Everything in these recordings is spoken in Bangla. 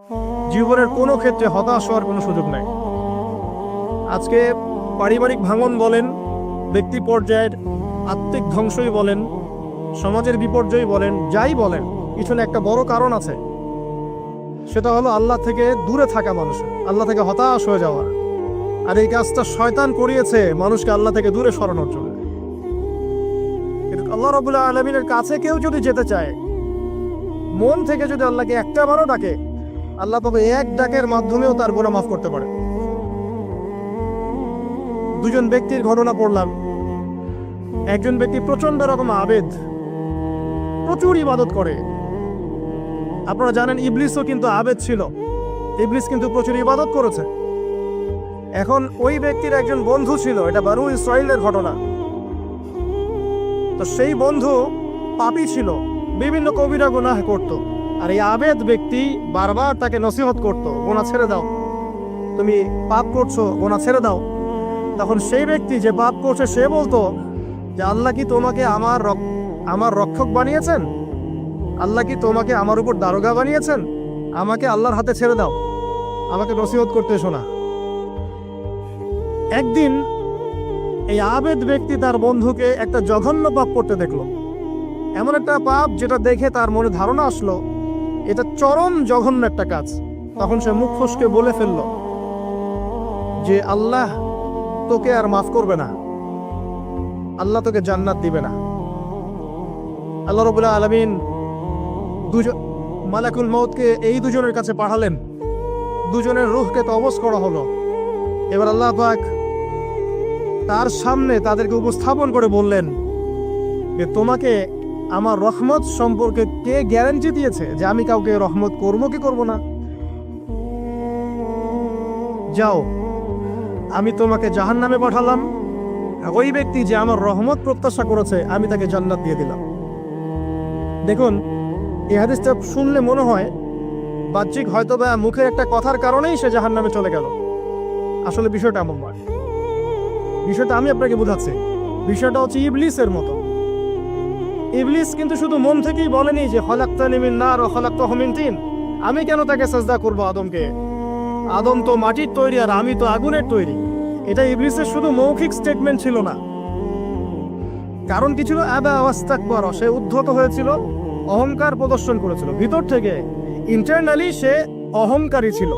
জীবনের কোনো ক্ষেত্রে হতাশ হওয়ার কোনো সুযোগ নাই। আজকে পারিবারিক ভাঙন বলেন, ব্যক্তি পর্যায়ের আত্মিক ধ্বংসই বলেন, সমাজের বিপর্যয় বলেন, যাই বলেন, পিছনে একটা বড় কারণ আছে। সেটা হলো আল্লাহ থেকে দূরে থাকা মানুষের, আল্লাহ থেকে হতাশ হয়ে যাওয়া। আর এই কাজটা শয়তান করিয়েছে মানুষকে আল্লাহ থেকে দূরে সরানোর জন্য। কিন্তু আল্লাহ রাব্বুল আলামিনের কাছে কেউ যদি যেতে চায়, মন থেকে যদি আল্লাহকে একটা বারও ডাকে, আল্লাহ তবে এক ডাকের মাধ্যমেও তার গুনাহ মাফ করতে পারে। দুজন ব্যক্তির ঘটনা পড়লাম। একজন ব্যক্তি প্রচন্ড রকম আবেদ, প্রচুর ইবাদত করে। আপনারা জানেন ইবলিসও কিন্তু আবেদ ছিল, ইবলিস কিন্তু প্রচুর ইবাদত করেছে। এখন ওই ব্যক্তির একজন বন্ধু ছিল, এটা বনু ইসরাইলের ঘটনা। তো সেই বন্ধু পাপী ছিল, বিভিন্ন কবিরা গুনাহ করত। আর এই আবেদ ব্যক্তি বারবার তাকে নসিহত করত, গুনাহ ছেড়ে দাও, তুমি পাপ করছো, গুনাহ ছেড়ে দাও। তখন সেই ব্যক্তি যে পাপ করছে সে বলতো যে আল্লাহ কি তোমাকে আমার রক্ষক বানিয়েছেন? আল্লাহ কি তোমাকে আমার উপর দারোগা বানিয়েছেন? আমাকে আল্লাহর হাতে ছেড়ে দাও, আমাকে নসিহত করতে এসো না। একদিন এই আবেদ ব্যক্তি তার বন্ধুকে একটা জঘন্য পাপ করতে দেখলো, এমন একটা পাপ যেটা দেখে তার মনে ধারণা আসলো এটা চরম জঘন্য একটা কাজ। তখন সে মুখ ফসকে বলে ফেলল যে আল্লাহ তোকে আর মাফ করবে না, আল্লাহ তোকে জান্নাত দিবে না। আল্লাহ রাব্বুল আলামিন মালাকুল মউতকে এই দুজনের কাছে পাঠালেন, দুজনের রূহকে কবজ করা হলো। এবার আল্লাহ পাক তার সামনে তাদেরকে উপস্থাপন করে বললেন যে তোমাকে আমার রহমত সম্পর্কে কে গ্যারান্টি দিয়েছে যে আমি কাউকে রহমত করবো কি করব না? যাও, আমি তোমাকে জাহান্নামে পাঠালাম, ওই ব্যক্তি যে আমার রহমত প্রত্যাশা করেছে আমি তাকে জান্নাত দিয়ে দিলাম। দেখুন, এই হাদিসটা শুনলে মনে হয় বাহ্যিক হয়তো বা মুখের একটা কথার কারণেই সে জাহান্নামে চলে গেল। আসলে বিষয়টা এমন নয়। বিষয়টা আমি আপনাকে বোঝাচ্ছি। বিষয়টা হচ্ছে ইবলিসের মতো। ইবলিস কিন্তু শুধু মন থেকেই বলেনি যে খলাকতানি মিন নার ওয়া খলাকতাহু মিন তিন, আমি কেন তাকে সাজদা করব আদমকে? আদম তো মাটির তৈরি আর আমি তো আগুনের তৈরি। এটা ইবলিসের শুধু মৌখিক স্টেটমেন্ট ছিল না, কারণ কি ছিল? আবা ওয়াস্তাকবার, সে উদ্ধত হয়েছিল, অহংকার প্রদর্শন করেছিল। ভিতর থেকে ইন্টারনালি সে অহংকারী ছিল,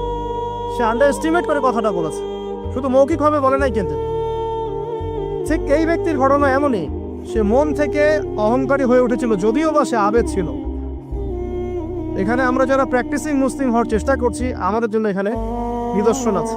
সে আন্ডারএস্টিমেট করে কথাটা বলেছে, শুধু মৌখিকভাবে বলে নাই। কিন্তু ঠিক এই ব্যক্তির ঘটনা এমনই, সে মন থেকে অহংকারী হয়ে উঠেছিল, যদিও বা সে আবেদ ছিল। এখানে আমরা যারা প্র্যাকটিসিং মুসলিম হওয়ার চেষ্টা করছি, আমাদের জন্য এখানে নিদর্শন আছে।